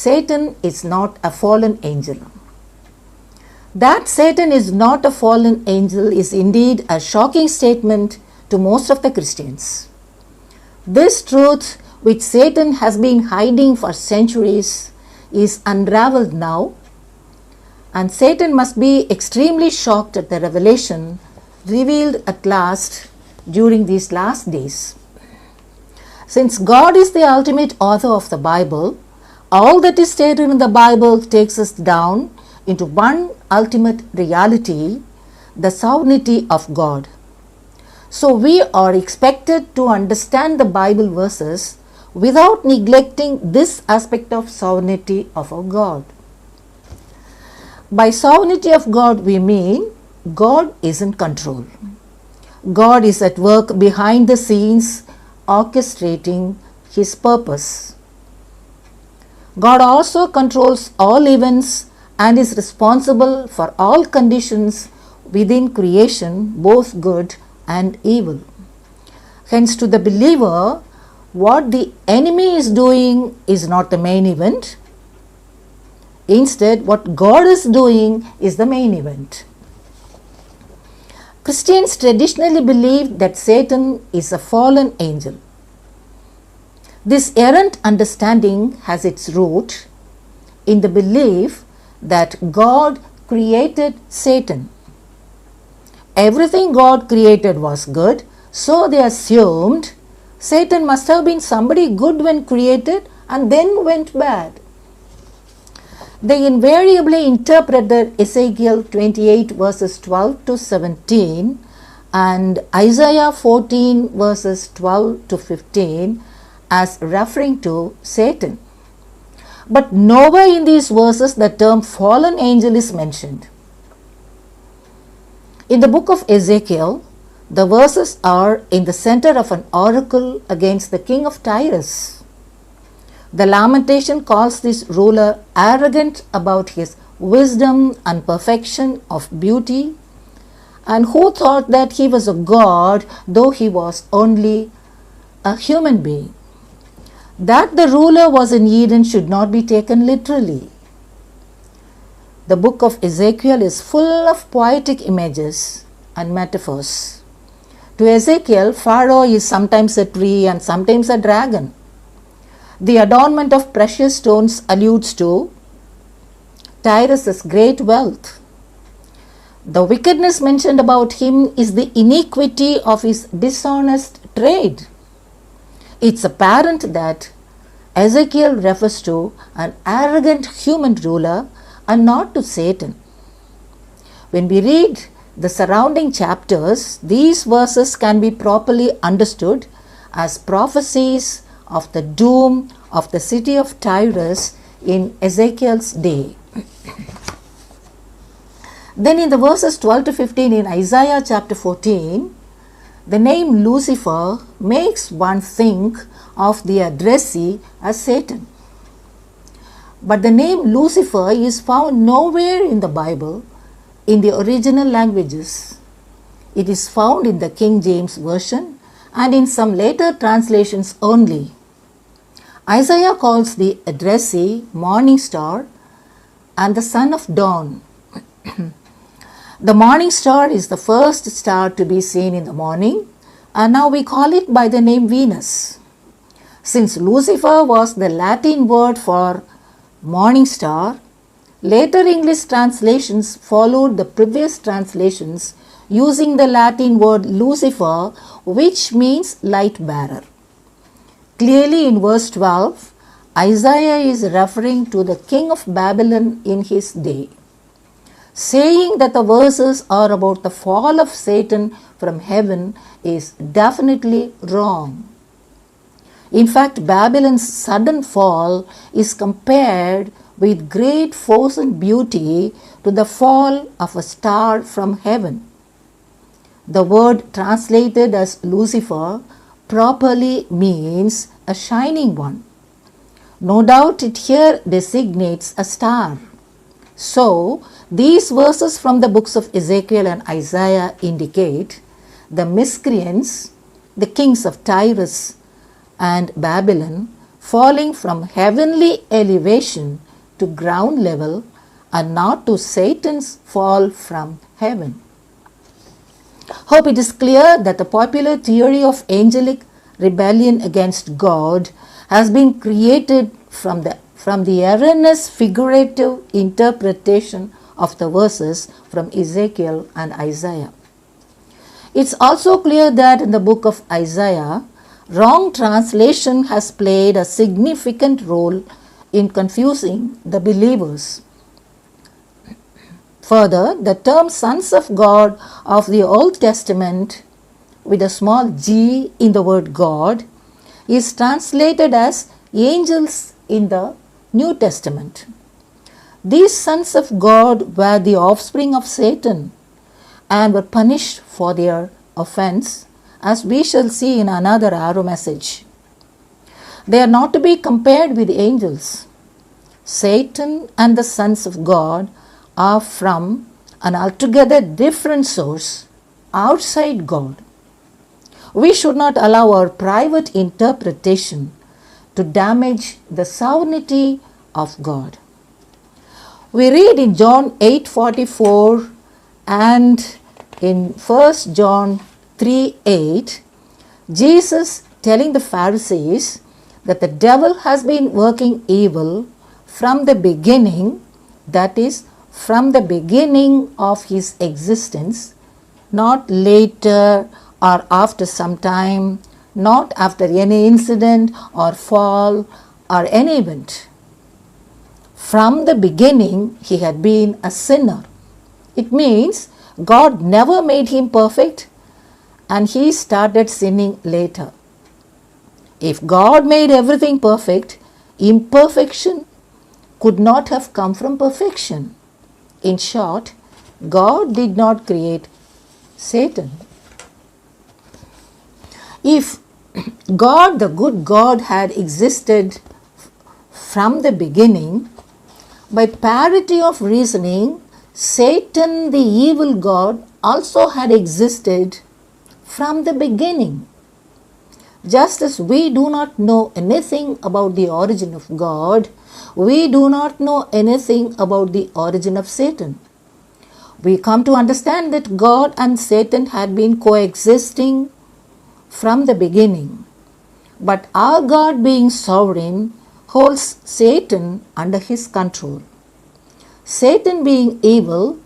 Satan is not a fallen angel. That Satan is not a fallen angel is indeed a shocking statement to most of the Christians. This truth, which Satan has been hiding for centuries, is unraveled now, and Satan must be extremely shocked at the revelation revealed at last during these last days. Since God is the ultimate author of the Bible, all that is stated in the Bible takes us down into one ultimate reality, the sovereignty of God. So we are expected to understand the Bible verses without neglecting this aspect of sovereignty of our God. By sovereignty of God, we mean God is in control. God is at work behind the scenes, orchestrating His purpose. God also controls all events and is responsible for all conditions within creation, both good and evil. Hence, to the believer, what the enemy is doing is not the main event. Instead, what God is doing is the main event. Christians traditionally believe that Satan is a fallen angel. This errant understanding has its root in the belief that God created Satan. Everything God created was good, so they assumed Satan must have been somebody good when created and then went bad. They invariably interpreted Ezekiel 28 verses 12 to 17 and Isaiah 14 verses 12 to 15 as referring to Satan. But nowhere in these verses the term fallen angel is mentioned. In the book of Ezekiel, the verses are in the center of an oracle against the king of Tyrus. The lamentation calls this ruler arrogant about his wisdom and perfection of beauty, and who thought that he was a god though he was only a human being. That the ruler was in Eden should not be taken literally. The book of Ezekiel is full of poetic images and metaphors. To Ezekiel, Pharaoh is sometimes a tree and sometimes a dragon. The adornment of precious stones alludes to Tyrus' great wealth. The wickedness mentioned about him is the iniquity of his dishonest trade. It's apparent that Ezekiel refers to an arrogant human ruler and not to Satan. When we read the surrounding chapters, these verses can be properly understood as prophecies of the doom of the city of Tyrus in Ezekiel's day. Then in the verses 12 to 15 in Isaiah chapter 14, the name Lucifer makes one think of the addressee as Satan. But the name Lucifer is found nowhere in the Bible in the original languages. It is found in the King James Version and in some later translations only. Isaiah calls the addressee morning star and the son of dawn. The morning star is the first star to be seen in the morning, and now we call it by the name Venus. Since Lucifer was the Latin word for morning star, later English translations followed the previous translations using the Latin word Lucifer, which means light bearer. Clearly in verse 12, Isaiah is referring to the king of Babylon in his day. Saying that the verses are about the fall of Satan from heaven is definitely wrong. In fact, Babylon's sudden fall is compared with great force and beauty to the fall of a star from heaven. The word translated as Lucifer properly means a shining one. No doubt it here designates a star. So, these verses from the books of Ezekiel and Isaiah indicate the miscreants, the kings of Tyrus and Babylon, falling from heavenly elevation to ground level and not to Satan's fall from heaven. Hope it is clear that the popular theory of angelic rebellion against God has been created from the erroneous figurative interpretation of the verses from Ezekiel and Isaiah. It's also clear that in the book of Isaiah, wrong translation has played a significant role in confusing the believers. Further, the term sons of God of the Old Testament with a small g in the word God is translated as angels in the New Testament. These sons of God were the offspring of Satan and were punished for their offense, as we shall see in another arrow message. They are not to be compared with angels. Satan and the sons of God are from an altogether different source outside God. We should not allow our private interpretation to damage the sovereignty of God. We read in John 8:44 and in 1 John 3:8, Jesus telling the Pharisees that the devil has been working evil from the beginning, that is, from the beginning of his existence, not later or after some time, not after any incident or fall or any event. From the beginning, he had been a sinner. It means God never made him perfect and he started sinning later. If God made everything perfect, imperfection could not have come from perfection. In short, God did not create Satan. If God, the good God, had existed from the beginning, by parity of reasoning, Satan, the evil God, also had existed from the beginning. Just as we do not know anything about the origin of God, we do not know anything about the origin of Satan. We come to understand that God and Satan had been coexisting from the beginning. But our God, being sovereign, holds Satan under his control. Satan, being evil,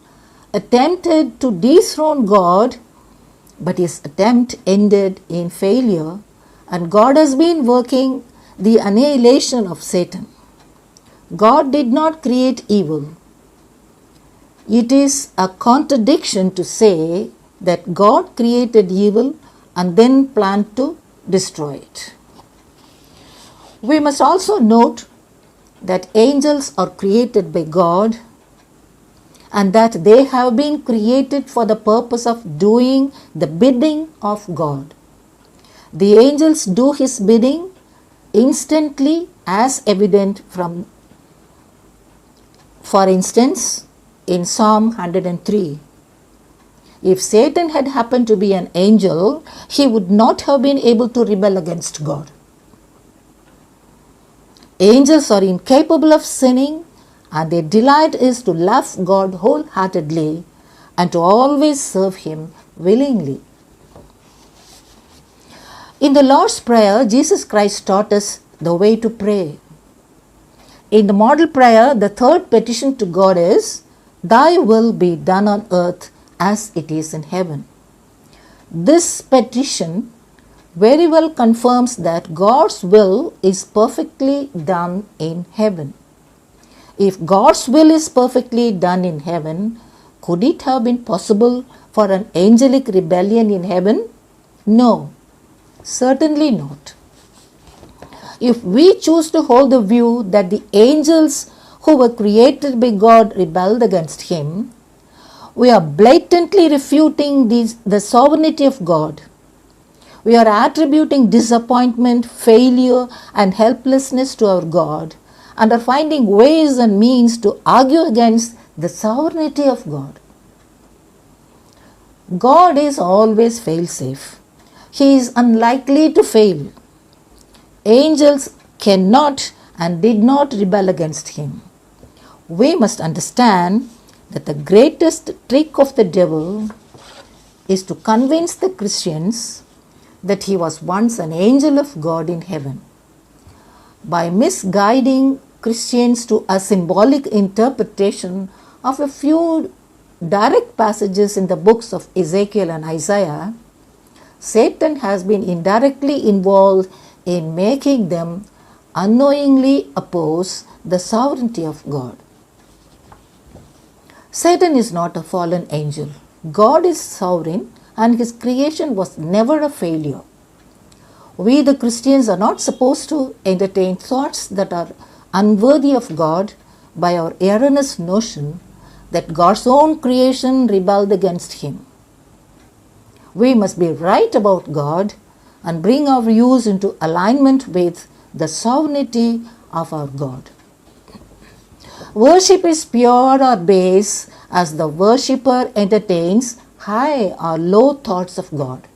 attempted to dethrone God, but his attempt ended in failure, and God has been working the annihilation of Satan. God did not create evil. It is a contradiction to say that God created evil and then planned to destroy it. We must also note that angels are created by God and that they have been created for the purpose of doing the bidding of God. The angels do his bidding instantly, as evident from, for instance, in Psalm 103. If Satan had happened to be an angel, he would not have been able to rebel against God. Angels are incapable of sinning, and their delight is to love God wholeheartedly and to always serve him willingly. In the Lord's Prayer, Jesus Christ taught us the way to pray. In the model prayer, the third petition to God is, "Thy will be done on earth as it is in heaven." This petition very well confirms that God's will is perfectly done in heaven. If God's will is perfectly done in heaven, could it have been possible for an angelic rebellion in heaven? No, certainly not. If we choose to hold the view that the angels who were created by God rebelled against him, we are blatantly refuting the sovereignty of God. We are attributing disappointment, failure, and helplessness to our God, and are finding ways and means to argue against the sovereignty of God. God is always fail-safe. He is unlikely to fail. Angels cannot and did not rebel against him. We must understand that the greatest trick of the devil is to convince the Christians that he was once an angel of God in heaven. By misguiding Christians to a symbolic interpretation of a few direct passages in the books of Ezekiel and Isaiah, Satan has been indirectly involved in making them unknowingly oppose the sovereignty of God. Satan is not a fallen angel. God is sovereign and his creation was never a failure. We, the Christians, are not supposed to entertain thoughts that are unworthy of God by our erroneous notion that God's own creation rebelled against him. We must be right about God and bring our views into alignment with the sovereignty of our God. Worship is pure or base as the worshipper entertains high or low thoughts of God.